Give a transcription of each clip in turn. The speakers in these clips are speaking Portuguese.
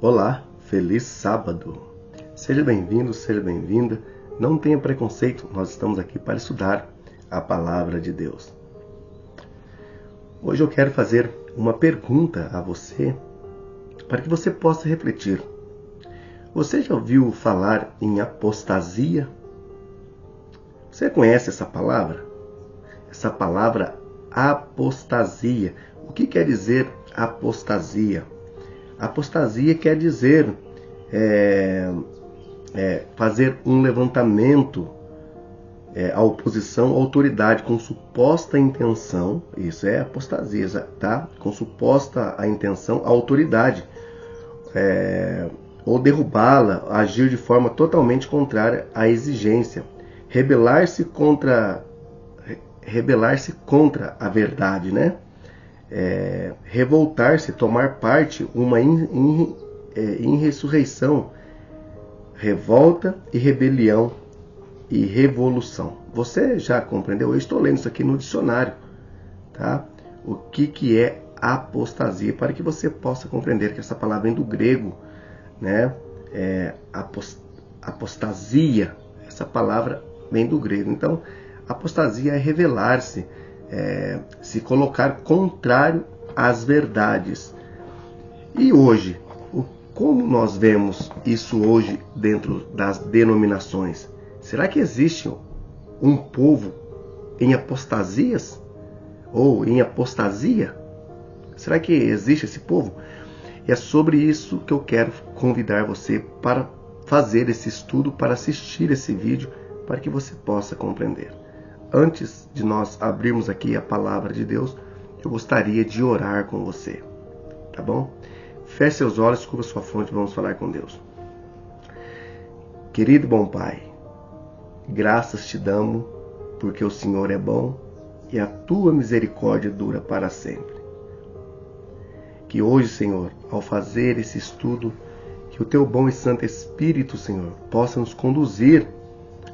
Olá, feliz sábado! Seja bem-vindo, seja bem-vinda. Não tenha preconceito, nós estamos aqui para estudar a Palavra de Deus. Hoje eu quero fazer uma pergunta a você, para que você possa refletir. Você já ouviu falar em apostasia? Você conhece essa palavra? Essa palavra apostasia. O que quer dizer apostasia? Apostasia quer dizer fazer um levantamento à oposição à autoridade com suposta intenção, isso é apostasia, tá? Com suposta a intenção à autoridade, ou derrubá-la, agir de forma totalmente contrária à exigência, rebelar-se contra a verdade, né? Revoltar-se, tomar parte, uma insurreição, revolta e rebelião e revolução. Você já compreendeu? Eu estou lendo isso aqui no dicionário, tá? O que é apostasia, para que você possa compreender que essa palavra vem do grego, né? Apostasia, essa palavra vem do grego. Então, apostasia é revelar-se, se colocar contrário às verdades. E hoje, como nós vemos isso hoje dentro das denominações? Será que existe um povo em apostasias? Ou em apostasia? Será que existe esse povo? E é sobre isso que eu quero convidar você para fazer esse estudo, para assistir esse vídeo, para que você possa compreender. Antes de nós abrirmos aqui a palavra de Deus, eu gostaria de orar com você, tá bom? Feche seus olhos, cubra sua fronte e vamos falar com Deus. Querido bom Pai, graças te damos porque o Senhor é bom e a tua misericórdia dura para sempre. Que hoje, Senhor, ao fazer esse estudo, que o teu bom e santo Espírito, Senhor, possa nos conduzir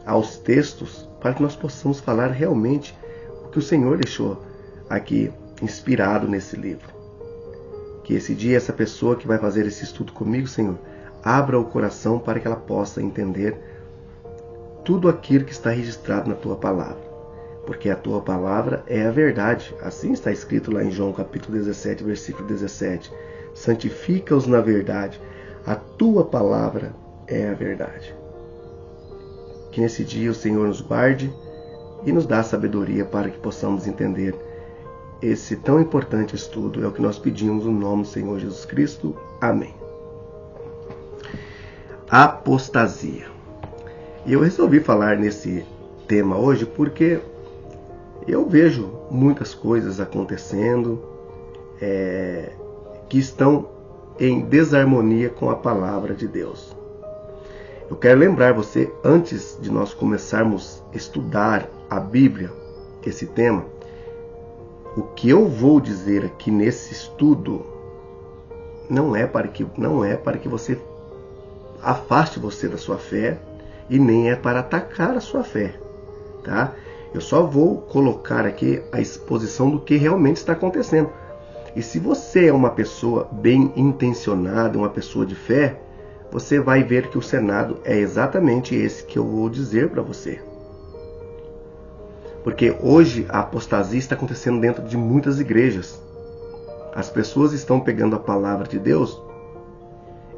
aos textos para que nós possamos falar realmente o que o Senhor deixou aqui inspirado nesse livro. Que esse dia essa pessoa que vai fazer esse estudo comigo, Senhor, abra o coração para que ela possa entender tudo aquilo que está registrado na tua palavra. Porque a tua palavra é a verdade. Assim está escrito lá em João capítulo 17, versículo 17. Santifica-os na verdade. A tua palavra é a verdade. Que nesse dia o Senhor nos guarde e nos dá sabedoria para que possamos entender esse tão importante estudo. É o que nós pedimos no nome do Senhor Jesus Cristo. Amém. Apostasia. E eu resolvi falar nesse tema hoje porque eu vejo muitas coisas acontecendo que estão em desarmonia com a palavra de Deus. Eu quero lembrar você, antes de nós começarmos a estudar a Bíblia, esse tema, o que eu vou dizer aqui nesse estudo não é para que você afaste você da sua fé e nem é para atacar a sua fé, tá? Eu só vou colocar aqui a exposição do que realmente está acontecendo. E se você é uma pessoa bem intencionada, uma pessoa de fé, você vai ver que o Senado é exatamente esse que eu vou dizer para você. Porque hoje a apostasia está acontecendo dentro de muitas igrejas. As pessoas estão pegando a palavra de Deus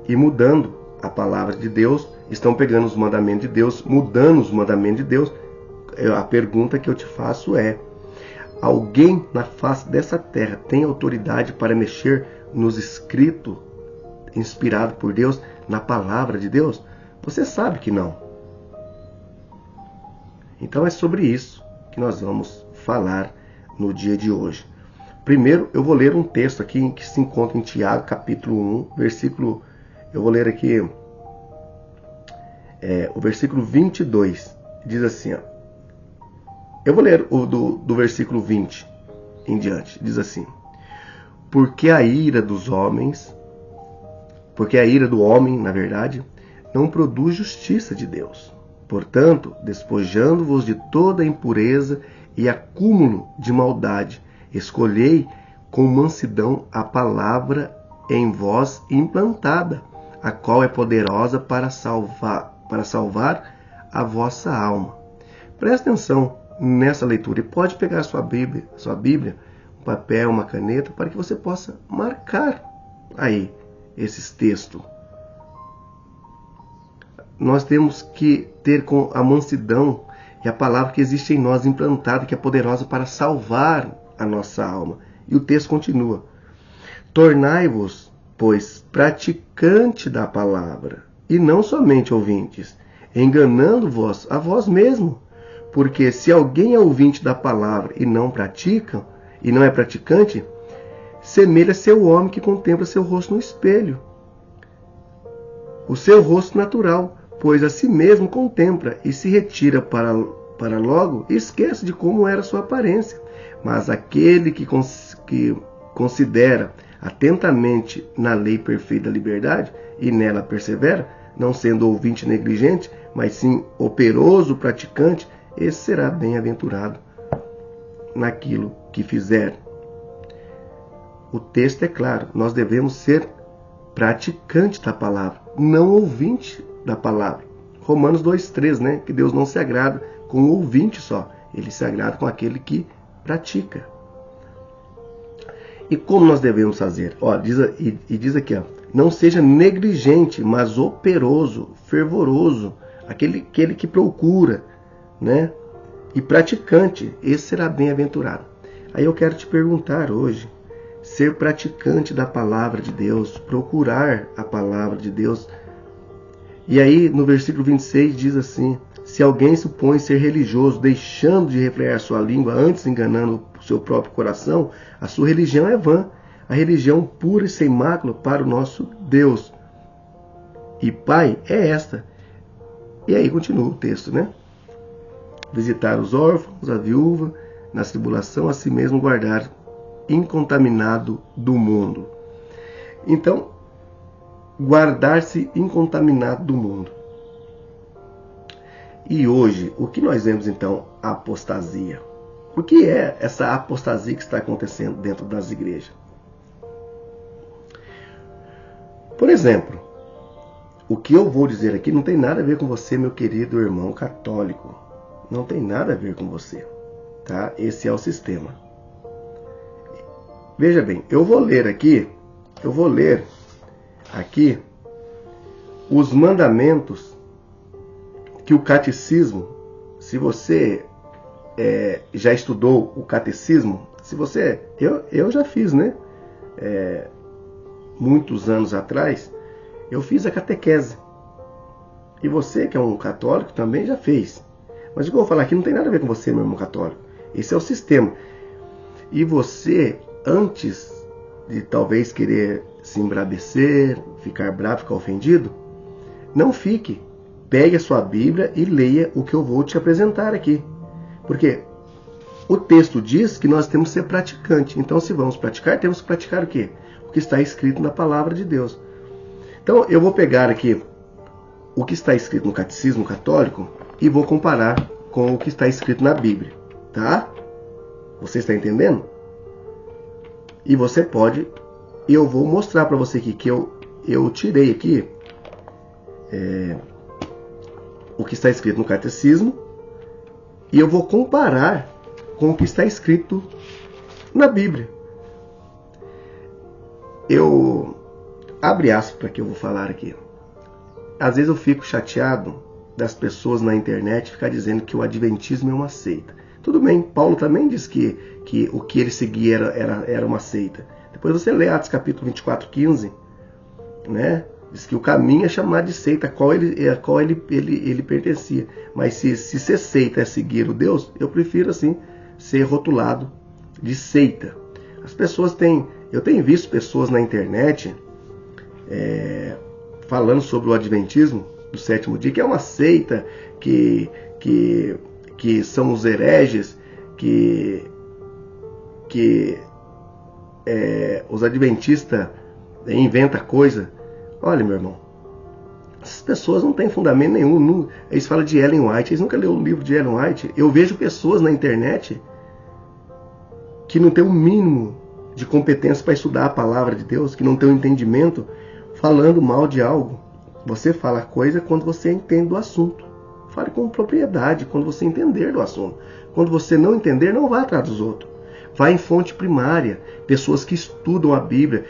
e mudando a palavra de Deus, estão pegando os mandamentos de Deus, mudando os mandamentos de Deus. A pergunta que eu te faço é: alguém na face dessa terra tem autoridade para mexer nos escritos inspirado por Deus, na palavra de Deus? Você sabe que não. Então é sobre isso que nós vamos falar no dia de hoje. Primeiro eu vou ler um texto aqui que se encontra em Tiago capítulo 1, versículo, eu vou ler aqui o versículo 22, diz assim, ó. Eu vou ler o do versículo 20 em diante, diz assim: porque a ira do homem, na verdade, não produz justiça de Deus. Portanto, despojando-vos de toda impureza e acúmulo de maldade, escolhei com mansidão a palavra em vós implantada, a qual é poderosa para salvar a vossa alma. Presta atenção nessa leitura e pode pegar sua Bíblia, um papel, uma caneta, para que você possa marcar aí esses textos. Nós temos que ter com a mansidão e a palavra que existe em nós implantada, que é poderosa para salvar a nossa alma. E o texto continua: tornai-vos, pois, praticante da palavra, e não somente ouvintes, enganando-vos a vós mesmo. Porque se alguém é ouvinte da palavra e não pratica, e não é praticante, semelha-se ao homem que contempla seu rosto no espelho. O seu rosto natural, pois a si mesmo contempla e se retira para logo e esquece de como era sua aparência. Mas aquele que considera atentamente na lei perfeita da liberdade e nela persevera, não sendo ouvinte negligente, mas sim operoso praticante, esse será bem-aventurado naquilo que fizer. O texto é claro, nós devemos ser praticante da palavra, não ouvinte da palavra. Romanos 2,3, né? Que Deus não se agrada com o ouvinte só, Ele se agrada com aquele que pratica. E como nós devemos fazer? Diz aqui, não seja negligente, mas operoso, fervoroso, aquele que procura, né? E praticante, esse será bem-aventurado. Aí eu quero te perguntar hoje, ser praticante da palavra de Deus, procurar a palavra de Deus. E aí no versículo 26 diz assim: se alguém supõe ser religioso, deixando de refrear sua língua, antes enganando o seu próprio coração, a sua religião é vã, a religião pura e sem mácula para o nosso Deus e Pai é esta. E aí continua o texto, né? Visitar os órfãos, a viúva, na tribulação, a si mesmo guardar incontaminado do mundo. Então, guardar-se incontaminado do mundo. E hoje, o que nós vemos então? A apostasia. O que é essa apostasia que está acontecendo dentro das igrejas? Por exemplo, o que eu vou dizer aqui não tem nada a ver com você, meu querido irmão católico. Não tem nada a ver com você, tá? Esse é o sistema. Veja bem, eu vou ler aqui os mandamentos que o catecismo, se você já estudou o catecismo, eu já fiz, né? Muitos anos atrás, eu fiz a catequese. E você, que é um católico, também já fez. Mas o que eu vou falar aqui não tem nada a ver com você, meu irmão católico. Esse é o sistema. E você, antes de talvez querer se embrabecer, ficar bravo, ficar ofendido, não fique. Pegue a sua Bíblia e leia o que eu vou te apresentar aqui. Porque o texto diz que nós temos que ser praticante. Então, se vamos praticar, temos que praticar o quê? O que está escrito na palavra de Deus. Então, eu vou pegar aqui o que está escrito no Catecismo Católico e vou comparar com o que está escrito na Bíblia. Tá? Você está entendendo? E você pode... Eu vou mostrar para você aqui que eu tirei aqui o que está escrito no Catecismo e eu vou comparar com o que está escrito na Bíblia. Abre aspas para que eu vou falar aqui. Às vezes eu fico chateado das pessoas na internet ficar dizendo que o adventismo é uma seita. Tudo bem, Paulo também diz que o que ele seguia era uma seita. Depois você lê Atos capítulo 24, 15, né? Diz que o caminho é chamado de seita, a qual ele pertencia. Mas se ser seita é seguir o Deus, eu prefiro assim ser rotulado de seita. As pessoas eu tenho visto pessoas na internet falando sobre o adventismo do sétimo dia, que é uma seita, que são os hereges, que os adventistas inventam coisa. Olha, meu irmão, essas pessoas não têm fundamento nenhum. Eles falam de Ellen White, eles nunca leram o livro de Ellen White. Eu vejo pessoas na internet que não têm o mínimo de competência para estudar a palavra de Deus, que não têm o entendimento, falando mal de algo. Você fala coisa quando você entende do assunto. Fale com propriedade quando você entender do assunto. Quando você não entender, não vá atrás dos outros. Vá em fonte primária, pessoas que estudam a Bíblia,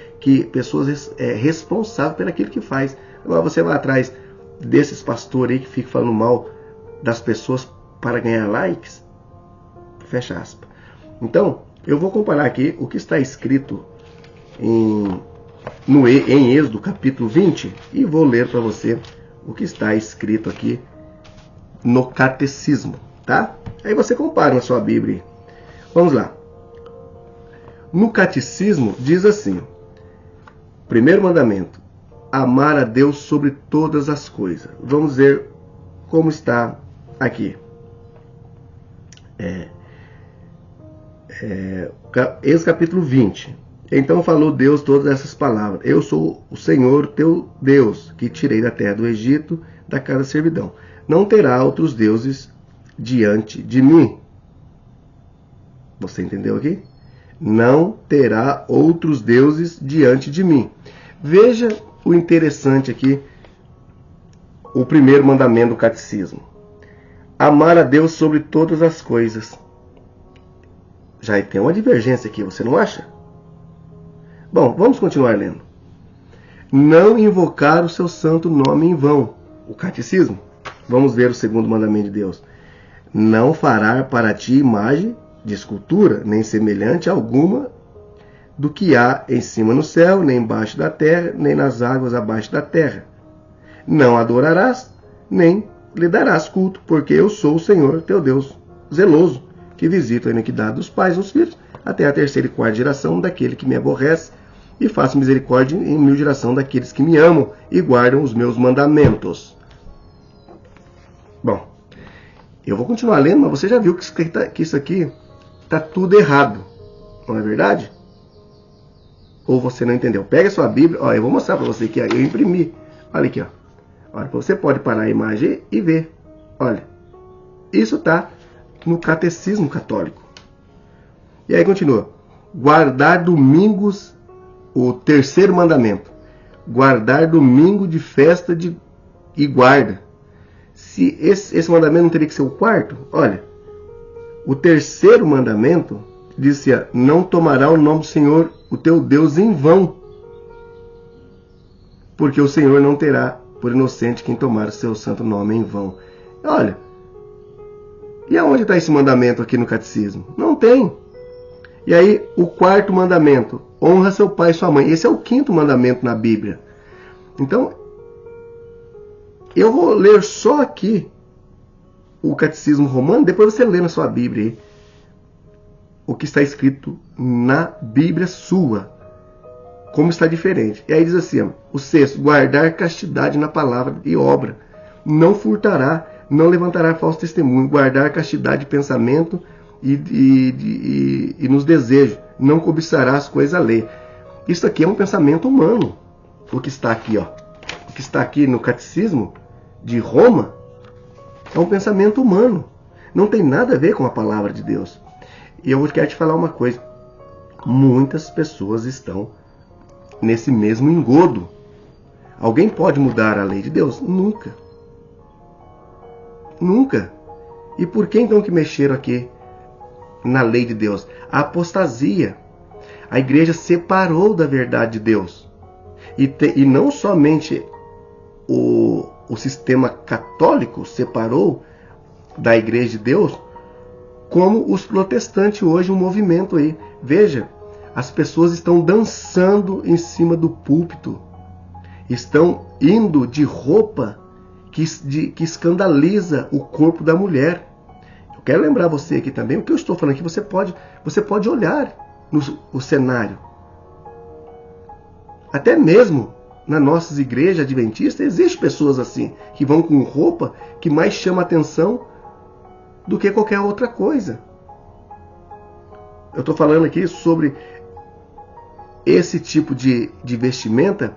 pessoas responsáveis por aquilo que faz. Agora você vai atrás desses pastores aí que ficam falando mal das pessoas para ganhar likes. Fecha aspas. Então, eu vou comparar aqui o que está escrito em Êxodo capítulo 20 e vou ler para você o que está escrito aqui no catecismo, tá? Aí você compara na sua Bíblia. Vamos lá. No catecismo diz assim: primeiro mandamento, amar a Deus sobre todas as coisas. Vamos ver como está aqui. Êxodo capítulo 20. Então falou Deus todas essas palavras: eu sou o Senhor teu Deus, que tirei da terra do Egito, da casa da servidão. Não terá outros deuses diante de mim. Você entendeu aqui? Não terá outros deuses diante de mim. Veja o interessante aqui, o primeiro mandamento do catecismo: amar a Deus sobre todas as coisas. Já tem uma divergência aqui, você não acha? Bom, vamos continuar lendo. Não invocar o seu santo nome em vão. O catecismo. Vamos ver o segundo mandamento de Deus. Não fará para ti imagem de escultura, nem semelhante alguma do que há em cima no céu, nem embaixo da terra, nem nas águas abaixo da terra. Não adorarás, nem lhe darás culto, porque eu sou o Senhor teu Deus, zeloso, que visita a iniquidade dos pais nos filhos, até a terceira e quarta geração daquele que me aborrece, e faço misericórdia em 1000 geração daqueles que me amam e guardam os meus mandamentos. Bom, eu vou continuar lendo, mas você já viu que isso aqui está tudo errado, não é verdade? Ou você não entendeu? Pega a sua Bíblia, ó, eu vou mostrar para você que eu imprimi. Olha aqui, ó. Olha, você pode parar a imagem e ver. Olha, isso está no Catecismo Católico. E aí continua: guardar domingos, o terceiro mandamento, guardar domingo de festa e guarda. Se esse mandamento não teria que ser o quarto? Olha, o terceiro mandamento diz assim: não tomará o nome do Senhor, o teu Deus, em vão, porque o Senhor não terá por inocente quem tomar o seu santo nome em vão. Olha, e aonde está esse mandamento aqui no catecismo? Não tem. E aí, o quarto mandamento: honra seu pai e sua mãe. Esse é o quinto mandamento na Bíblia. Então, eu vou ler só aqui o catecismo romano, depois você lê na sua Bíblia aí o que está escrito na Bíblia sua, como está diferente. E aí diz assim, ó, o sexto: guardar castidade na palavra e obra, não furtará, não levantará falso testemunho, guardar castidade de pensamento e nos desejos, não cobiçará as coisas alheias. Isso aqui é um pensamento humano. O que está aqui, ó, o que está aqui no catecismo de Roma é um pensamento humano. Não tem nada a ver com a palavra de Deus. E eu quero te falar uma coisa: muitas pessoas estão nesse mesmo engodo. Alguém pode mudar a lei de Deus? Nunca. Nunca. E por que então que mexeram aqui na lei de Deus? A apostasia. A igreja separou da verdade de Deus. E não somente o sistema católico separou da igreja de Deus, como os protestantes hoje, um movimento aí. Veja, as pessoas estão dançando em cima do púlpito, estão indo de roupa que escandaliza o corpo da mulher. Eu quero lembrar você aqui também, o que eu estou falando aqui, você pode olhar no cenário. Até mesmo nas nossas igrejas adventistas, existem pessoas assim, que vão com roupa que mais chama atenção do que qualquer outra coisa. Eu estou falando aqui sobre esse tipo de vestimenta.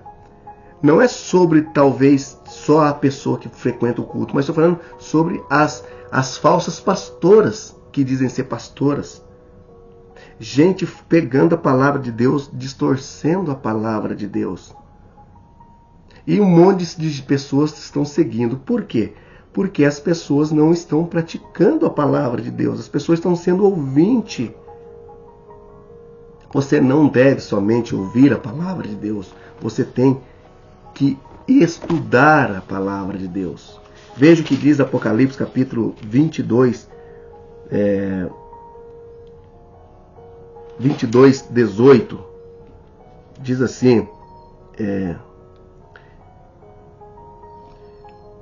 Não é sobre talvez só a pessoa que frequenta o culto, mas estou falando sobre as falsas pastoras que dizem ser pastoras. Gente pegando a palavra de Deus, distorcendo a palavra de Deus. E um monte de pessoas estão seguindo. Por quê? Porque as pessoas não estão praticando a palavra de Deus. As pessoas estão sendo ouvinte. Você não deve somente ouvir a palavra de Deus. Você tem que estudar a palavra de Deus. Veja o que diz Apocalipse capítulo 22, 18. Diz assim: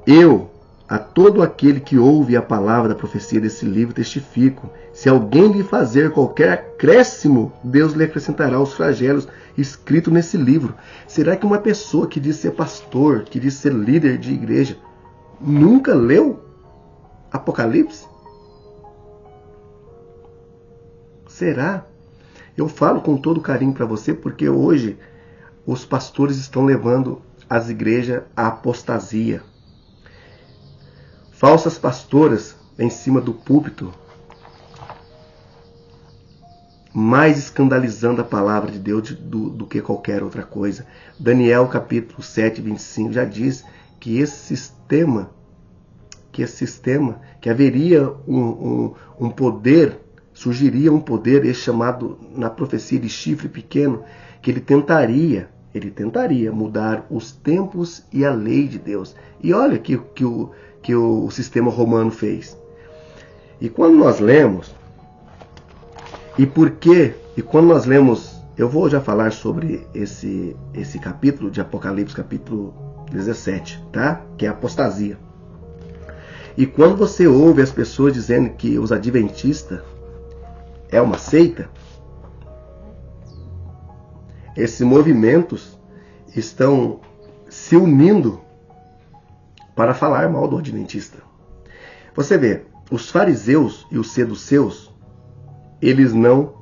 eu, a todo aquele que ouve a palavra da profecia desse livro, testifico: se alguém lhe fazer qualquer acréscimo, Deus lhe acrescentará os flagelos escritos nesse livro. Será que uma pessoa que diz ser pastor, que diz ser líder de igreja, nunca leu Apocalipse? Será? Eu falo com todo carinho para você porque hoje os pastores estão levando as igrejas à apostasia. Falsas pastoras em cima do púlpito, mais escandalizando a palavra de Deus do que qualquer outra coisa. Daniel capítulo 7, 25 já diz que esse sistema, que haveria um poder, surgiria um poder chamado na profecia de chifre pequeno, que ele tentaria mudar os tempos e a lei de Deus. E olha que o sistema romano fez. E quando nós lemos, quando nós lemos, eu vou já falar sobre esse capítulo de Apocalipse, capítulo 17, tá? Que é a apostasia. E quando você ouve as pessoas dizendo que os adventistas é uma seita, esses movimentos estão se unindo para falar mal do adventista. Você vê, os fariseus e os seduceus, eles não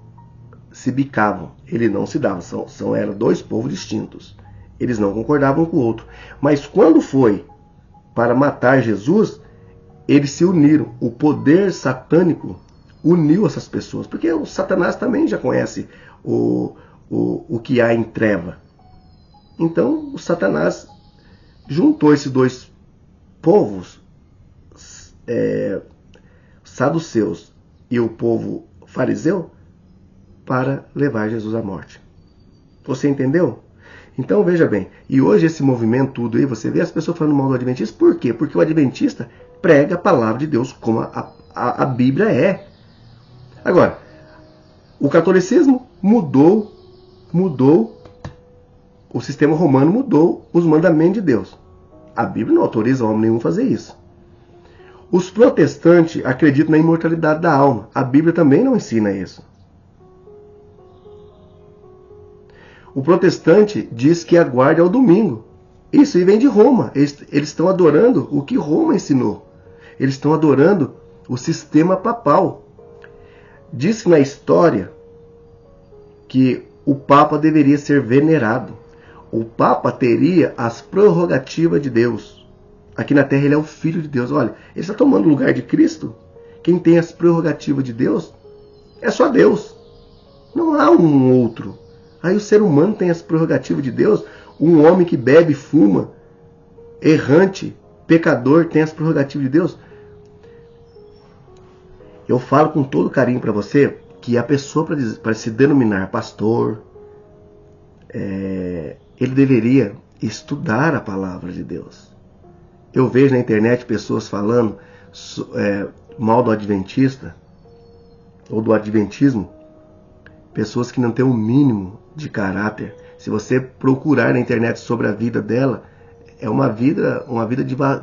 se bicavam, eles não se davam, eram dois povos distintos. Eles não concordavam um com o outro. Mas quando foi para matar Jesus, eles se uniram. O poder satânico uniu essas pessoas, porque o Satanás também já conhece o que há em treva. Então o Satanás juntou esses dois povos, saduceus e o povo fariseu, para levar Jesus à morte. Você entendeu? Então veja bem, e hoje esse movimento tudo aí, você vê as pessoas falando mal do adventista, por quê? Porque o adventista prega a palavra de Deus como a Bíblia é. Agora, o catolicismo mudou, o sistema romano mudou os mandamentos de Deus. A Bíblia não autoriza homem nenhum a fazer isso. Os protestantes acreditam na imortalidade da alma. A Bíblia também não ensina isso. O protestante diz que a guarda é o domingo. Isso aí vem de Roma. Eles estão adorando o que Roma ensinou. Eles estão adorando o sistema papal. Diz na história que o Papa deveria ser venerado. O Papa teria as prerrogativas de Deus. Aqui na Terra ele é o Filho de Deus. Olha, ele está tomando o lugar de Cristo. Quem tem as prerrogativas de Deus é só Deus. Não há um outro. Aí o ser humano tem as prerrogativas de Deus. Um homem que bebe, fuma, errante, pecador, tem as prerrogativas de Deus. Eu falo com todo carinho para você que a pessoa, para se denominar pastor, ele deveria estudar a palavra de Deus. Eu vejo na internet pessoas falando mal do adventista ou do adventismo, pessoas que não têm um mínimo de caráter. Se você procurar na internet sobre a vida dela, é uma vida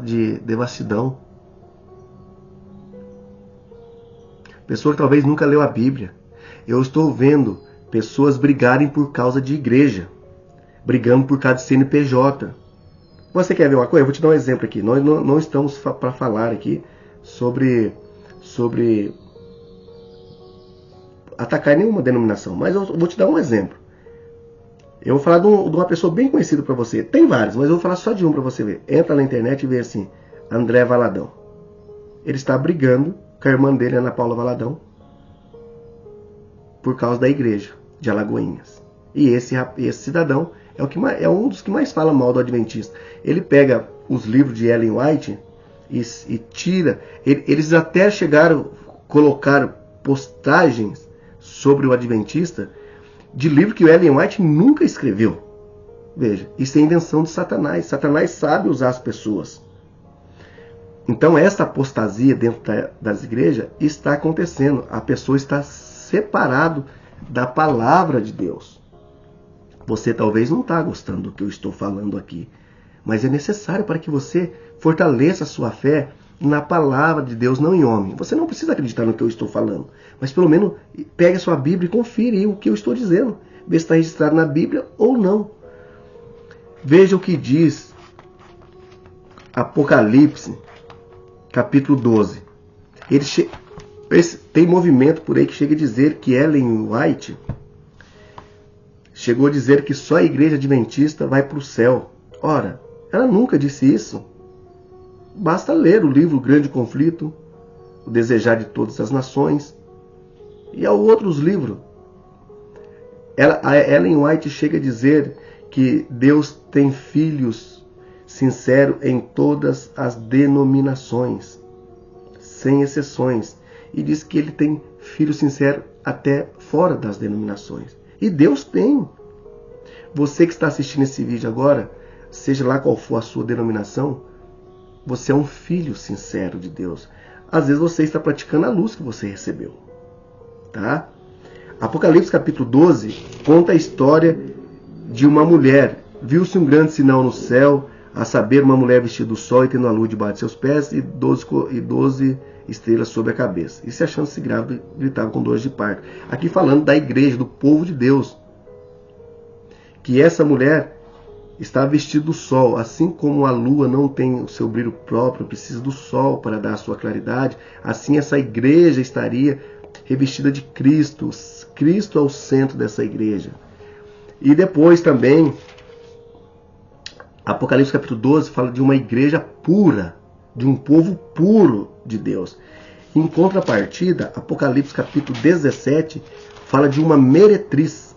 de devassidão. Pessoa que talvez nunca leu a Bíblia. Eu estou vendo pessoas brigarem por causa de igreja, brigando por causa de CNPJ. Você quer ver uma coisa? Eu vou te dar um exemplo aqui. Nós não estamos para falar aqui sobre atacar nenhuma denominação, mas eu vou te dar um exemplo. Eu vou falar de uma pessoa bem conhecida para você. Tem vários, mas eu vou falar só de um para você ver. Entra na internet e vê assim, André Valadão. Ele está brigando com a irmã dele, Ana Paula Valadão, por causa da igreja de Alagoinhas. E esse cidadão é um dos que mais fala mal do adventista. ele pega os livros de Ellen White e tira. Eles até chegaram a colocar postagens sobre o Adventista de livro que o Ellen White nunca escreveu. Veja, isso é invenção de Satanás. Satanás sabe usar as pessoas. Então essa apostasia dentro das igrejas está acontecendo. A pessoa está separado da palavra de Deus. Você talvez não está gostando do que eu estou falando aqui, mas é necessário para que você fortaleça a sua fé na palavra de Deus, não em homem. Você não precisa acreditar no que eu estou falando, mas pelo menos pegue a sua Bíblia e confira aí o que eu estou dizendo. Vê se está registrado na Bíblia ou não. Veja o que diz Apocalipse, capítulo 12. Tem movimento por aí que chega a dizer que Ellen White chegou a dizer que só a igreja adventista vai para o céu. Ora, ela nunca disse isso. Basta ler o livro Grande Conflito, O Desejar de Todas as Nações, e há outros livros. A Ellen White chega a dizer que Deus tem filhos sinceros em todas as denominações, sem exceções. E diz que ele tem filho sincero até fora das denominações. E Deus tem. Você que está assistindo esse vídeo agora, seja lá qual for a sua denominação, você é um filho sincero de Deus. Às vezes você está praticando a luz que você recebeu. Tá? Apocalipse capítulo 12 conta a história de uma mulher. Viu-se um grande sinal no céu, a saber, uma mulher vestida do sol e tendo a lua debaixo de seus pés e 12 estrelas sobre a cabeça. E se achando-se grávida, gritava com dores de parto. Aqui falando da igreja, do povo de Deus. Que essa mulher está vestida do sol, assim como a lua não tem o seu brilho próprio, precisa do sol para dar a sua claridade, assim essa igreja estaria revestida de Cristo. Cristo é o centro dessa igreja. E depois também, Apocalipse capítulo 12 fala de uma igreja pura, de um povo puro de Deus. Em contrapartida, Apocalipse capítulo 17 fala de uma meretriz,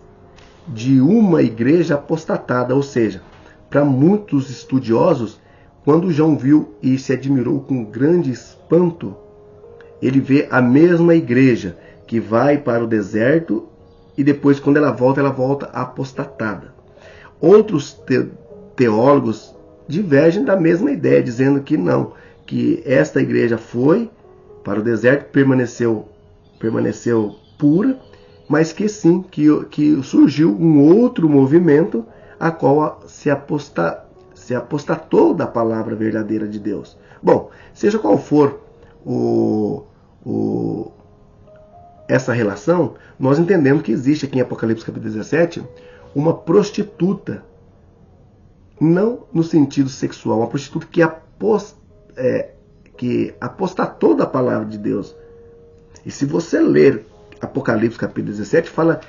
de uma igreja apostatada. Ou seja, para muitos estudiosos, quando João viu e se admirou com grande espanto, ele vê a mesma igreja que vai para o deserto e depois, quando ela volta apostatada. Outros teólogos divergem da mesma ideia, dizendo que não, que esta igreja foi para o deserto, permaneceu pura, mas que sim, que surgiu um outro movimento a qual se apostatou da palavra verdadeira de Deus. Bom, seja qual for essa relação, nós entendemos que existe aqui em Apocalipse capítulo 17 uma prostituta, não no sentido sexual, uma prostituta que apostatou da palavra de Deus. E se você ler Apocalipse capítulo 17, fala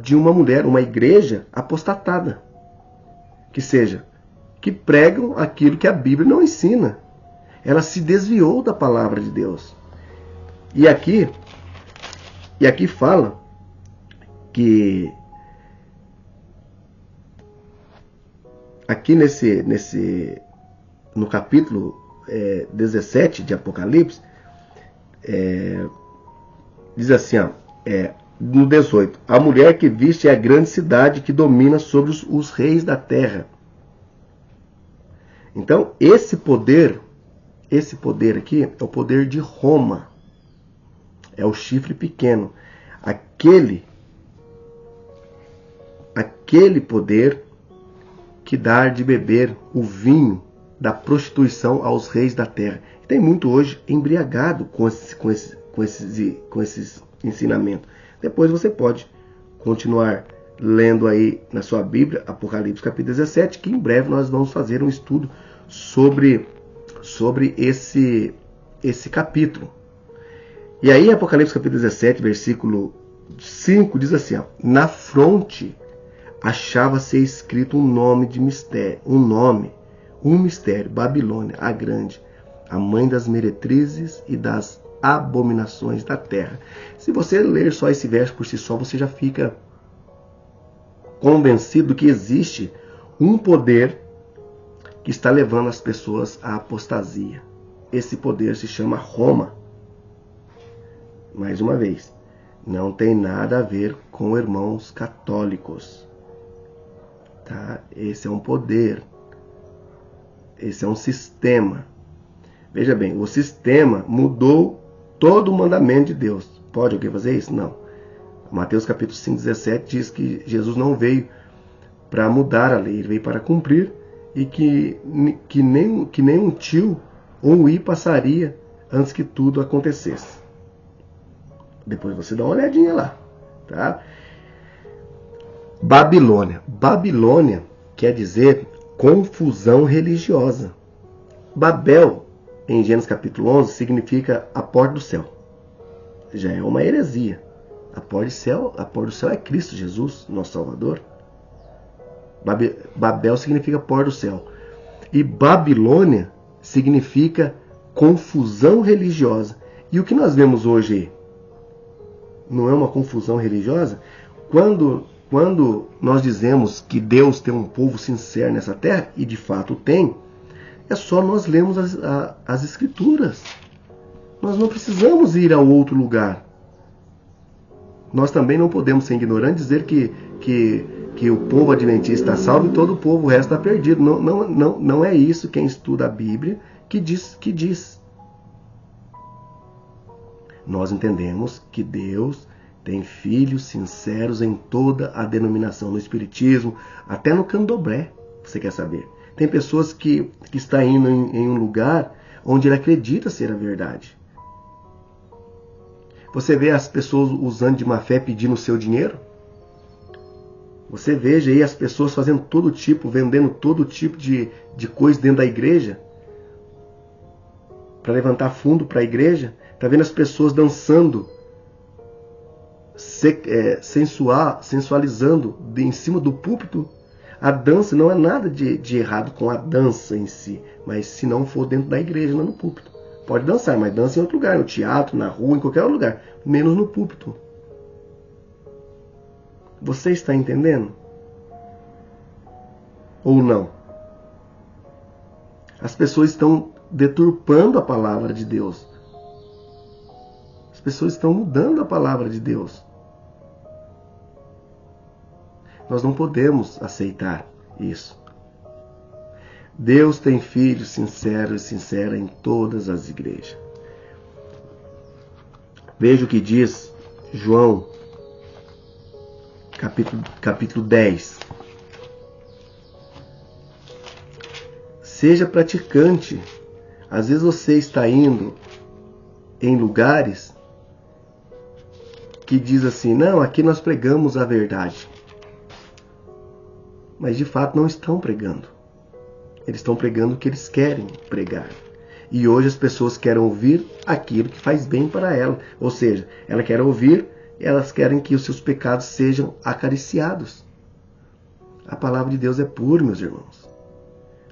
de uma mulher, uma igreja apostatada, que pregam aquilo que a Bíblia não ensina. Ela se desviou da palavra de Deus. E aqui fala que aqui no capítulo 17 de Apocalipse, diz assim, no 18, a mulher que viste é a grande cidade que domina sobre os reis da terra. Então, esse poder aqui é o poder de Roma. É o chifre pequeno. Aquele poder que dá de beber o vinho da prostituição aos reis da terra. Tem muito hoje embriagado com esses ensinamentos. Depois você pode continuar lendo aí na sua Bíblia, Apocalipse capítulo 17, que em breve nós vamos fazer um estudo sobre esse capítulo. E aí, Apocalipse capítulo 17, versículo 5, diz assim, na fronte achava-se escrito um nome de mistério, um mistério, Babilônia, a grande, a mãe das meretrizes e das abominações da terra. Se você ler só esse verso por si só, você já fica convencido que existe um poder que está levando as pessoas à apostasia. Esse poder se chama Roma. Mais uma vez, não tem nada a ver com irmãos católicos. Tá? Esse é um poder. Esse é um sistema. Veja bem, o sistema mudou todo o mandamento de Deus. Pode alguém fazer isso? Não. Mateus capítulo 5,17 diz que Jesus não veio para mudar a lei, ele veio para cumprir, e que nem um tio ou um i passaria antes que tudo acontecesse. Depois você dá uma olhadinha lá. Tá? Babilônia. Babilônia quer dizer confusão religiosa. Babel, em Gênesis capítulo 11, significa a porta do céu. Já é uma heresia. A porta do céu é Cristo Jesus, nosso Salvador. Babel significa porta do céu. E Babilônia significa confusão religiosa. E o que nós vemos hoje não é uma confusão religiosa? Quando nós dizemos que Deus tem um povo sincero nessa terra, e de fato tem, é só nós lermos as Escrituras. Nós não precisamos ir a outro lugar. Nós também não podemos ser ignorantes e dizer que o povo adventista está salvo e todo o povo o resto está perdido. Não é isso quem estuda a Bíblia que diz. Nós entendemos que Deus tem filhos sinceros em toda a denominação, no Espiritismo, até no Candomblé, você quer saber. Tem pessoas que estão indo em um lugar onde ele acredita ser a verdade. Você vê as pessoas usando de má fé pedindo o seu dinheiro? Você veja aí as pessoas fazendo todo tipo, vendendo todo tipo de coisa dentro da igreja para levantar fundo para a igreja. Está vendo as pessoas dançando, sensualizando em cima do púlpito. A dança não é nada de errado com a dança em si, mas se não for dentro da igreja, não no púlpito. Pode dançar, mas dança em outro lugar, no teatro, na rua, em qualquer lugar, menos no púlpito. Você está entendendo? Ou não? As pessoas estão deturpando a palavra de Deus. As pessoas estão mudando a palavra de Deus. Nós não podemos aceitar isso. Deus tem filhos sinceros e sinceras em todas as igrejas. Veja o que diz João, capítulo 10. Seja praticante. Às vezes você está indo em lugares que diz assim, não, aqui nós pregamos a verdade. Mas de fato não estão pregando. Eles estão pregando o que eles querem pregar. E hoje as pessoas querem ouvir aquilo que faz bem para ela. Ou seja, elas querem ouvir, elas querem que os seus pecados sejam acariciados. A palavra de Deus é pura, meus irmãos.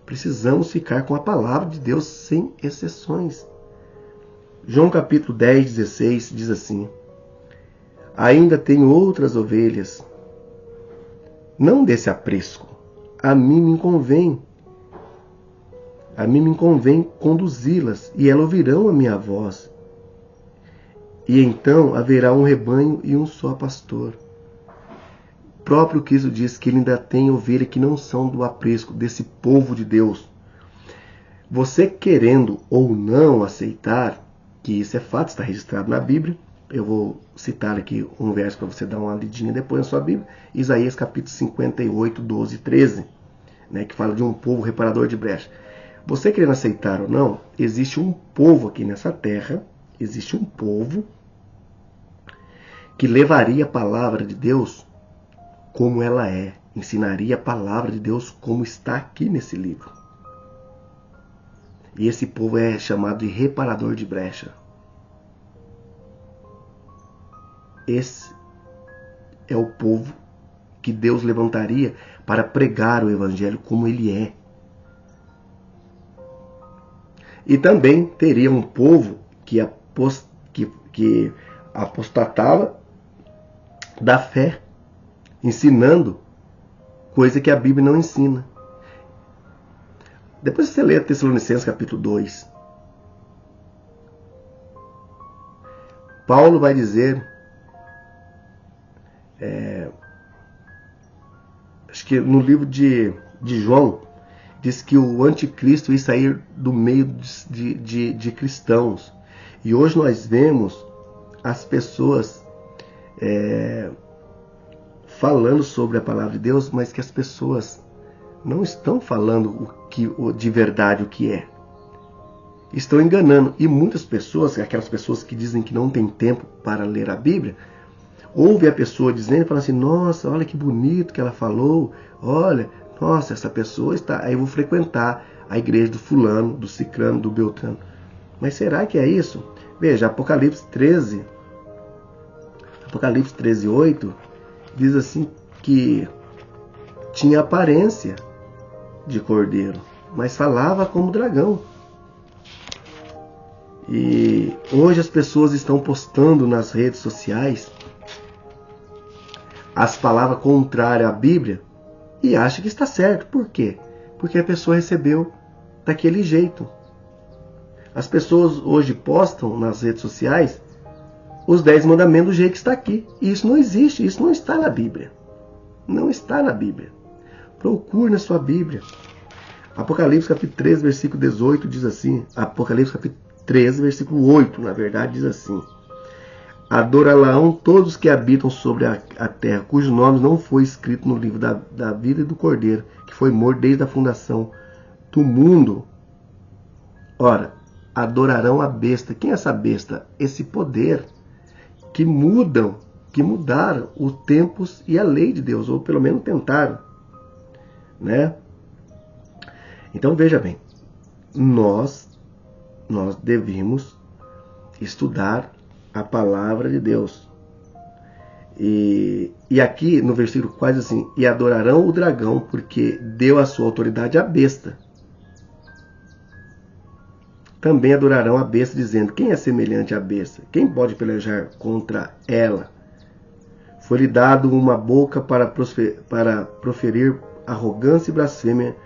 Precisamos ficar com a palavra de Deus sem exceções. João capítulo 10, 16 diz assim, ainda tenho outras ovelhas, não desse aprisco, a mim me convém conduzi-las, e elas ouvirão a minha voz. E então haverá um rebanho e um só pastor. O próprio Cristo diz que ele ainda tem ovelhas que não são do aprisco, desse povo de Deus. Você querendo ou não aceitar, que isso é fato, está registrado na Bíblia, eu vou citar aqui um verso para você dar uma lidinha depois na sua Bíblia, Isaías capítulo 58, 12 e 13, que fala de um povo reparador de brecha. Você querendo aceitar ou não, existe um povo aqui nessa terra, existe um povo que levaria a palavra de Deus como ela é, ensinaria a palavra de Deus como está aqui nesse livro. E esse povo é chamado de reparador de brecha. Esse é o povo que Deus levantaria para pregar o evangelho como ele é. E também teria um povo que apostatava da fé, ensinando coisa que a Bíblia não ensina. Depois você lê Tessalonicenses capítulo 2. Paulo vai dizer, acho que no livro de João, diz que o anticristo ia sair do meio de cristãos. E hoje nós vemos as pessoas falando sobre a palavra de Deus, mas que as pessoas não estão falando de verdade o que é. Estão enganando. E muitas pessoas, aquelas pessoas que dizem que não tem tempo para ler a Bíblia, ouve a pessoa dizendo e fala assim, nossa, olha que bonito que ela falou, olha, nossa, essa pessoa está... Aí eu vou frequentar a igreja do fulano, do ciclano, do beltrano. Mas será que é isso? Veja, Apocalipse 13, 8, diz assim que tinha aparência de cordeiro, mas falava como dragão. E hoje as pessoas estão postando nas redes sociais as palavras contrárias à Bíblia e acha que está certo. Por quê? Porque a pessoa recebeu daquele jeito. As pessoas hoje postam nas redes sociais os 10 mandamentos do jeito que está aqui. E isso não existe, isso não está na Bíblia. Não está na Bíblia. Procure na sua Bíblia. Apocalipse capítulo 13, versículo 18 diz assim, Apocalipse capítulo 13, versículo 8, na verdade, diz assim, adorá-lo-ão todos que habitam sobre a terra, cujo nome não foi escrito no livro da vida e do Cordeiro, que foi morto desde a fundação do mundo. Ora, adorarão a besta. Quem é essa besta? Esse poder que mudaram os tempos e a lei de Deus, ou pelo menos tentaram, né? Então veja bem, nós devemos estudar a palavra de Deus. E aqui no versículo quase assim, e adorarão o dragão, porque deu a sua autoridade à besta. Também adorarão a besta, dizendo, quem é semelhante à besta? Quem pode pelejar contra ela? Foi-lhe dado uma boca para proferir arrogância e blasfêmia,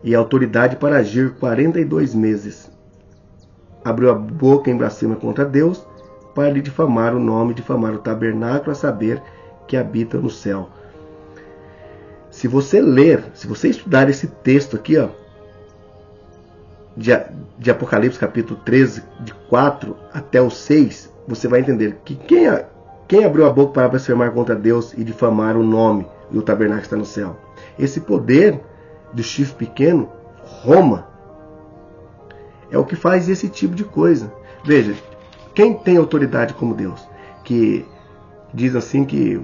e autoridade para agir 42 meses. Abriu a boca em blasfêmia contra Deus, para lhe difamar o nome, difamar o tabernáculo, a saber, que habita no céu. Se você estudar esse texto aqui, ó, de Apocalipse capítulo 13, de 4 até o 6, você vai entender que quem abriu a boca para blasfemar contra Deus e difamar o nome e o tabernáculo que está no céu? Esse poder do chifre pequeno, Roma, é o que faz esse tipo de coisa. Veja, quem tem autoridade como Deus, que diz assim que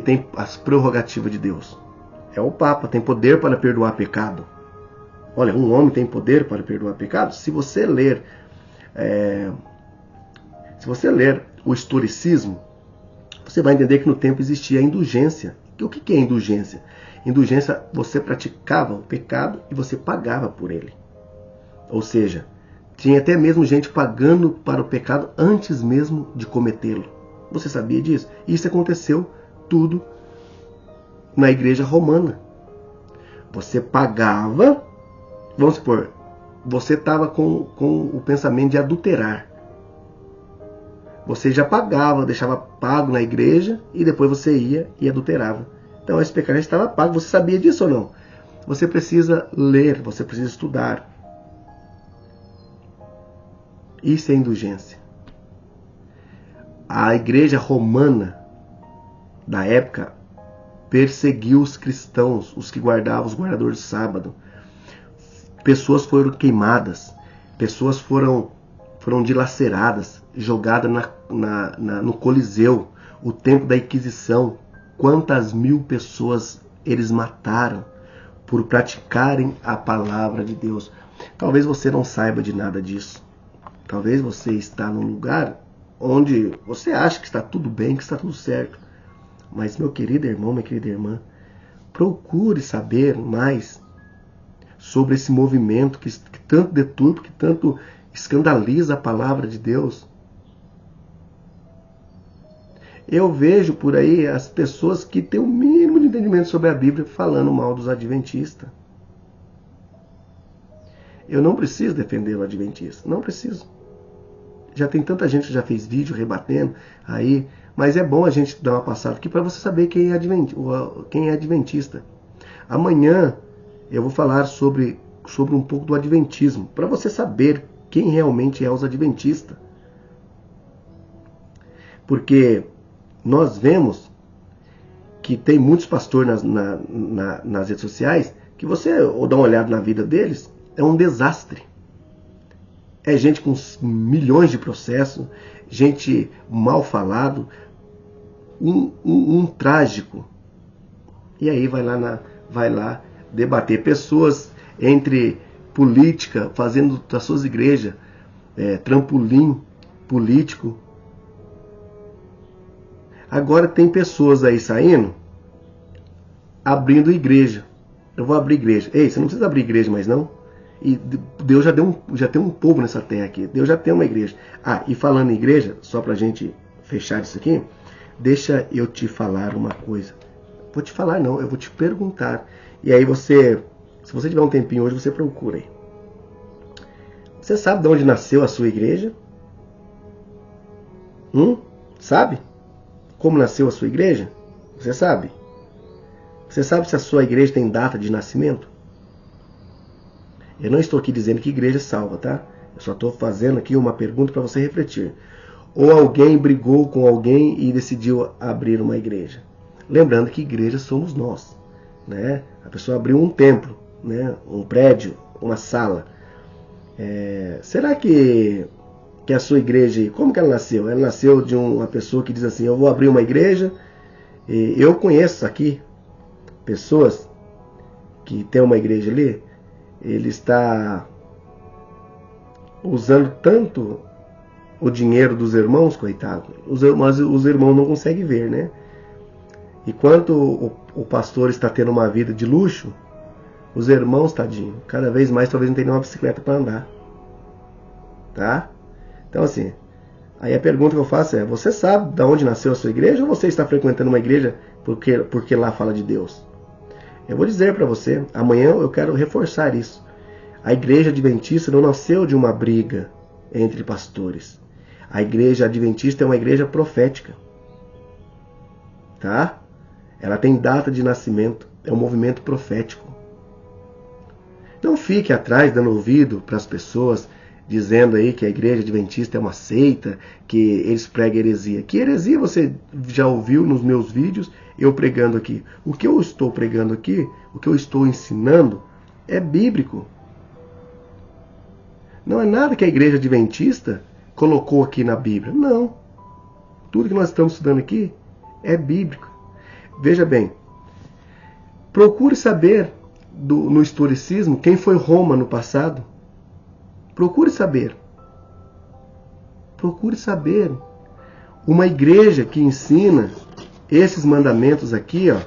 tem as prerrogativas de Deus, é o Papa, tem poder para perdoar pecado. Olha, um homem tem poder para perdoar pecado? Se você ler o historicismo, você vai entender que no tempo existia a indulgência. O que é indulgência? Indulgência, você praticava o pecado e você pagava por ele. Ou seja, tinha até mesmo gente pagando para o pecado antes mesmo de cometê-lo. Você sabia disso? Isso aconteceu tudo na igreja romana. Você pagava, vamos supor, você estava com o pensamento de adulterar. Você já pagava, deixava pago na igreja e depois você ia e adulterava. Então esse pecado já estava pago. Você sabia disso ou não? Você precisa ler, você precisa estudar. Isso é indulgência. A igreja romana da época perseguiu os cristãos, os que guardavam, os guardadores de sábado. Pessoas foram queimadas, pessoas foram dilaceradas, jogadas no Coliseu, o tempo da Inquisição. Quantas mil pessoas eles mataram por praticarem a palavra de Deus. Talvez você não saiba de nada disso. Talvez você está num lugar onde você acha que está tudo bem, que está tudo certo. Mas, meu querido irmão, minha querida irmã, procure saber mais sobre esse movimento que tanto deturpa, que tanto escandaliza a palavra de Deus. Eu vejo por aí as pessoas que têm o mínimo de entendimento sobre a Bíblia falando mal dos adventistas. Eu não preciso defender o adventista, não preciso. Já tem tanta gente que já fez vídeo rebatendo aí, mas é bom a gente dar uma passada aqui para você saber quem é adventista. Amanhã eu vou falar sobre um pouco do adventismo, para você saber quem realmente é os adventistas. Porque nós vemos que tem muitos pastores nas redes sociais que você, ou dá uma olhada na vida deles, é um desastre. É gente com milhões de processos, gente mal falado, um trágico. E aí vai lá debater. Pessoas entre política, fazendo das suas igrejas trampolim político. Agora tem pessoas aí saindo, abrindo igreja. Eu vou abrir igreja. Ei, você não precisa abrir igreja mais não. E Deus já tem um povo nessa terra aqui. Deus já tem uma igreja. Ah, e falando em igreja, só pra gente fechar isso aqui, deixa eu te falar uma coisa. Vou te falar não, eu vou te perguntar. E aí você, se você tiver um tempinho hoje, você procura aí. Você sabe de onde nasceu a sua igreja? Sabe? Como nasceu a sua igreja? Você sabe? Você sabe se a sua igreja tem data de nascimento? Eu não estou aqui dizendo que igreja salva, tá? Eu só estou fazendo aqui uma pergunta para você refletir. Ou alguém brigou com alguém e decidiu abrir uma igreja? Lembrando que igreja somos nós, né? A pessoa abriu um templo, né? Um prédio, uma sala. Será que a sua igreja, como que ela nasceu? Ela nasceu de uma pessoa que diz assim, eu vou abrir uma igreja. E eu conheço aqui pessoas que tem uma igreja ali, ele está usando tanto o dinheiro dos irmãos, coitado. Os irmãos não conseguem ver, né? Enquanto o pastor está tendo uma vida de luxo, os irmãos, tadinho, cada vez mais talvez não tenham uma bicicleta para andar. Tá? Então assim, aí a pergunta que eu faço é, você sabe de onde nasceu a sua igreja ou você está frequentando uma igreja porque lá fala de Deus? Eu vou dizer para você, amanhã eu quero reforçar isso. A igreja adventista não nasceu de uma briga entre pastores. A igreja adventista é uma igreja profética. Tá? Ela tem data de nascimento, é um movimento profético. Não fique atrás dando ouvido para as pessoas dizendo aí que a igreja adventista é uma seita, que eles pregam heresia. Que heresia você já ouviu nos meus vídeos, eu pregando aqui. O que eu estou pregando aqui, o que eu estou ensinando, é bíblico. Não é nada que a igreja adventista colocou aqui na Bíblia. Não. Tudo que nós estamos estudando aqui é bíblico. Veja bem, procure saber no historicismo quem foi Roma no passado. Procure saber. Procure saber. Uma igreja que ensina esses mandamentos aqui, ó,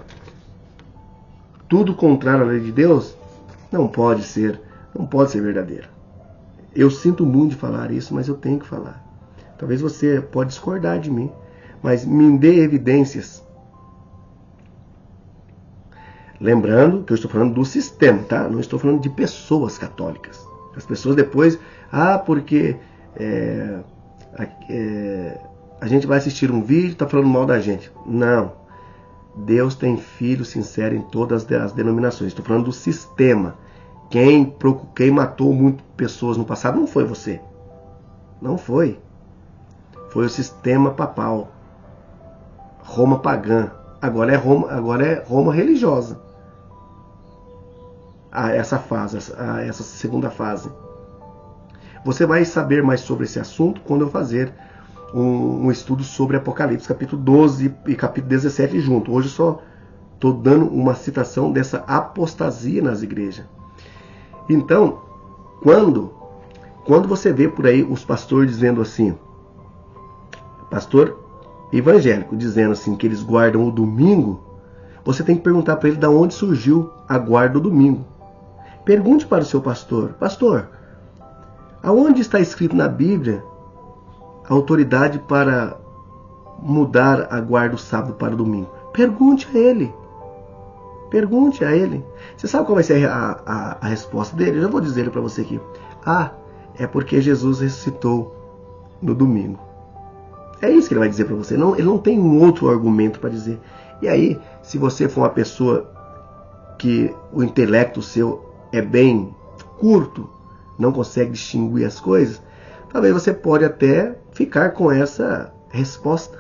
tudo contrário à lei de Deus, não pode ser verdadeira. Eu sinto muito de falar isso, mas eu tenho que falar. Talvez você pode discordar de mim, mas me dê evidências. Lembrando que eu estou falando do sistema, tá? Não estou falando de pessoas católicas. As pessoas depois, porque a gente vai assistir um vídeo e está falando mal da gente. Não. Deus tem filho sincero em todas as denominações. Estou falando do sistema. Quem matou muitas pessoas no passado não foi você. Não foi. Foi o sistema papal. Roma pagã. Agora é Roma religiosa. Essa fase, essa segunda fase. Você vai saber mais sobre esse assunto quando eu fazer um estudo sobre Apocalipse, capítulo 12 e capítulo 17 junto. Hoje só estou dando uma citação dessa apostasia nas igrejas. Então, quando você vê por aí os pastores dizendo assim, pastor evangélico dizendo assim que eles guardam o domingo, você tem que perguntar para ele de onde surgiu a guarda do domingo. Pergunte para o seu pastor, pastor, aonde está escrito na Bíblia a autoridade para mudar a guarda do sábado para o domingo? Pergunte a ele. Pergunte a ele. Você sabe qual vai ser a resposta dele? Eu já vou dizer para você aqui. É porque Jesus ressuscitou no domingo. É isso que ele vai dizer para você. Não, ele não tem um outro argumento para dizer. E aí, se você for uma pessoa que o intelecto seu é bem curto, não consegue distinguir as coisas, talvez você pode até ficar com essa resposta.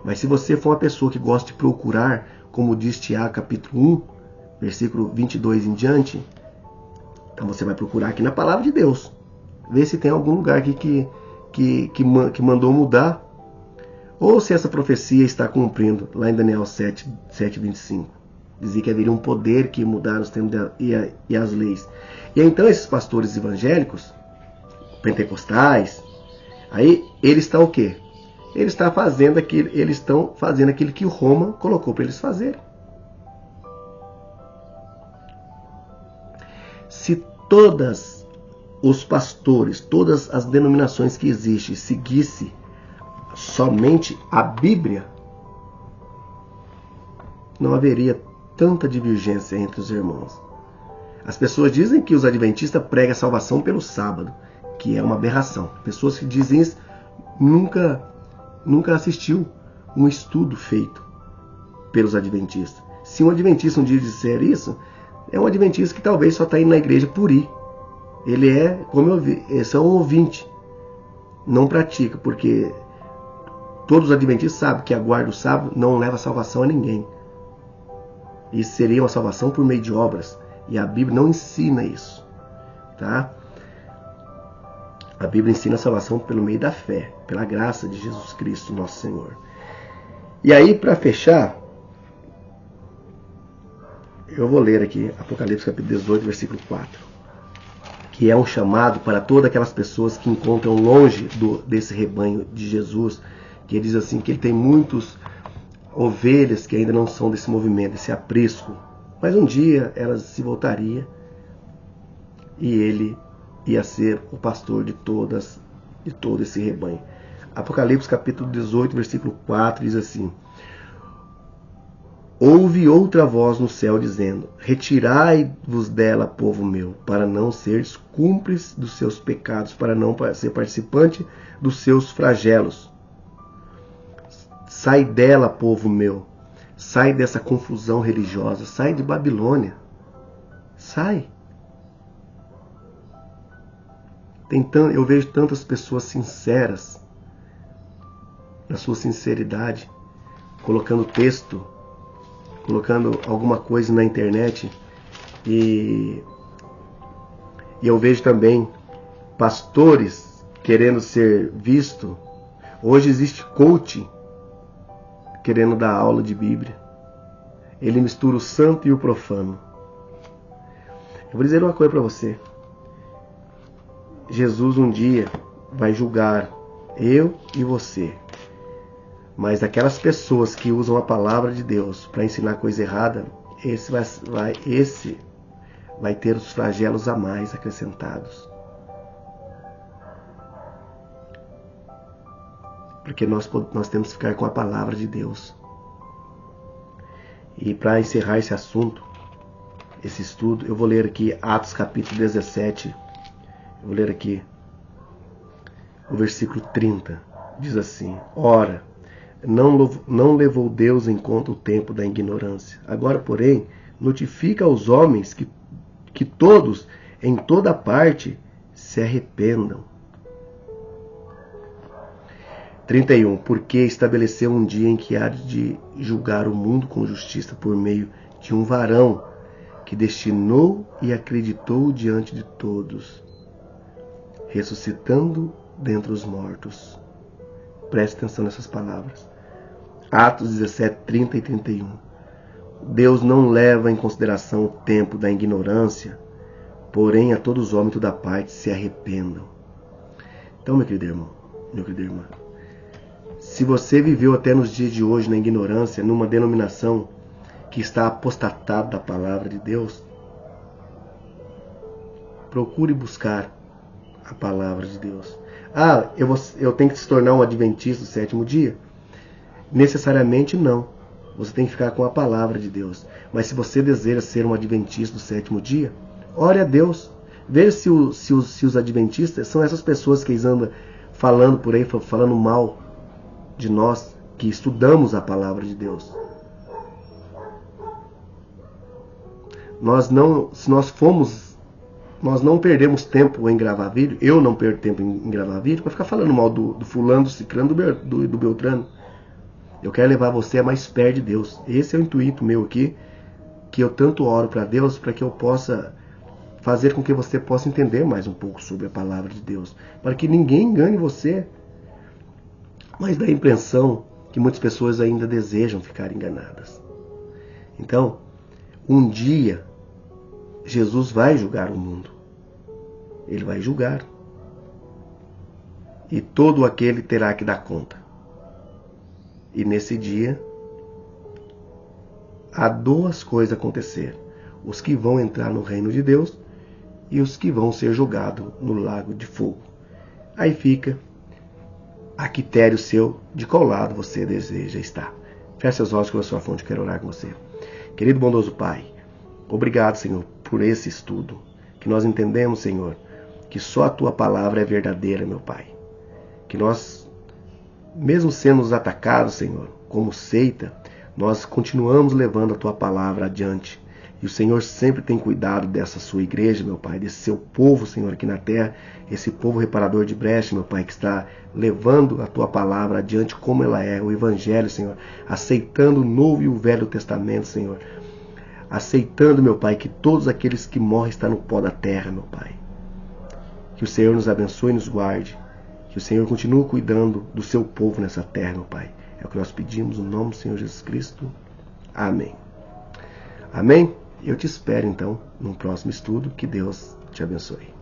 Mas se você for uma pessoa que gosta de procurar, como diz Tiago capítulo 1, versículo 22 em diante, então você vai procurar aqui na palavra de Deus. Ver se tem algum lugar aqui que mandou mudar, ou se essa profecia está cumprindo, lá em Daniel 7:25. Dizia que haveria um poder que ia mudar os tempos e as leis. E aí, então esses pastores evangélicos, pentecostais, aí eles estão o quê? Eles estão fazendo aquilo que Roma colocou para eles fazerem. Se todos os pastores, todas as denominações que existem, seguissem somente a Bíblia, não haveria tanta divergência entre os irmãos. As pessoas dizem que os adventistas pregam a salvação pelo sábado, que é uma aberração. Pessoas que dizem isso nunca assistiu um estudo feito pelos adventistas. Se um adventista um dia disser isso, é um adventista que talvez só está indo na igreja por ir. Ele é, como eu vi, é só um ouvinte. Não pratica, porque todos os adventistas sabem que a guarda do sábado não leva salvação a ninguém. Isso seria uma salvação por meio de obras. E a Bíblia não ensina isso. Tá? A Bíblia ensina a salvação pelo meio da fé, pela graça de Jesus Cristo, nosso Senhor. E aí, para fechar, eu vou ler aqui Apocalipse capítulo 18, versículo 4. Que é um chamado para todas aquelas pessoas que encontram longe desse rebanho de Jesus. Que ele diz assim, que ele tem muitas ovelhas que ainda não são desse movimento, desse aprisco. Mas um dia elas se voltariam e ele ia ser o pastor de todo esse rebanho. Apocalipse capítulo 18, versículo 4 diz assim: Ouve outra voz no céu dizendo: Retirai-vos dela, povo meu, para não seres cúmplices dos seus pecados, para não ser participante dos seus flagelos. Sai dela, povo meu. Sai dessa confusão religiosa. Sai de Babilônia. Sai. Eu vejo tantas pessoas sinceras, na sua sinceridade, colocando texto, colocando alguma coisa na internet. E eu vejo também pastores querendo ser visto. Hoje existe coaching querendo dar aula de Bíblia. Ele mistura o santo e o profano. Eu vou dizer uma coisa para você. Jesus um dia vai julgar eu e você. Mas aquelas pessoas que usam a palavra de Deus para ensinar coisa errada, esse vai ter os flagelos a mais acrescentados. Porque nós temos que ficar com a palavra de Deus. E para encerrar esse assunto, esse estudo, eu vou ler aqui Atos capítulo 17. Eu vou ler aqui o versículo 30. Diz assim: Ora, não levou Deus em conta o tempo da ignorância. Agora, porém, notifica aos homens que todos, em toda parte, se arrependam. 31. Porque estabeleceu um dia em que há de julgar o mundo com justiça por meio de um varão que destinou e acreditou diante de todos, ressuscitando dentre os mortos. Preste atenção nessas palavras. Atos 17, 30 e 31. Deus não leva em consideração o tempo da ignorância, porém a todos os homens toda parte se arrependam. Então, meu querido irmão, minha querida irmã, se você viveu até nos dias de hoje na ignorância, numa denominação que está apostatada da palavra de Deus, procure buscar a palavra de Deus. Eu tenho que se tornar um adventista do sétimo dia? Necessariamente não. Você tem que ficar com a palavra de Deus. Mas se você deseja ser um adventista do sétimo dia, ore a Deus. Veja se os adventistas são essas pessoas que eles andam falando por aí, falando mal de nós, que estudamos a palavra de Deus. Nós não perdemos tempo em gravar vídeo, eu não perco tempo em gravar vídeo, para ficar falando mal do fulano, do ciclano, do Beltrano. Eu quero levar você a mais perto de Deus. Esse é o intuito meu aqui, que eu tanto oro para Deus, para que eu possa fazer com que você possa entender mais um pouco sobre a palavra de Deus, para que ninguém engane você. Mas dá a impressão que muitas pessoas ainda desejam ficar enganadas. Então, um dia, Jesus vai julgar o mundo. Ele vai julgar. E todo aquele terá que dar conta. E nesse dia, há duas coisas acontecer. Os que vão entrar no reino de Deus e os que vão ser julgados no lago de fogo. Aí fica a critério seu de qual lado você deseja estar. Feche seus olhos com a sua fonte, quero orar com você. Querido bondoso Pai, obrigado, Senhor, por esse estudo, que nós entendemos, Senhor, que só a Tua palavra é verdadeira, meu Pai. Que nós, mesmo sendo atacados, Senhor, como seita, nós continuamos levando a Tua palavra adiante. E o Senhor sempre tem cuidado dessa sua igreja, meu Pai, desse seu povo, Senhor, aqui na terra, esse povo reparador de brecha, meu Pai, que está levando a Tua palavra adiante como ela é, o Evangelho, Senhor, aceitando o Novo e o Velho Testamento, Senhor, aceitando, meu Pai, que todos aqueles que morrem estão no pó da terra, meu Pai. Que o Senhor nos abençoe e nos guarde, que o Senhor continue cuidando do seu povo nessa terra, meu Pai. É o que nós pedimos no nome do Senhor Jesus Cristo. Amém. Amém? Eu te espero, então, num próximo estudo. Que Deus te abençoe.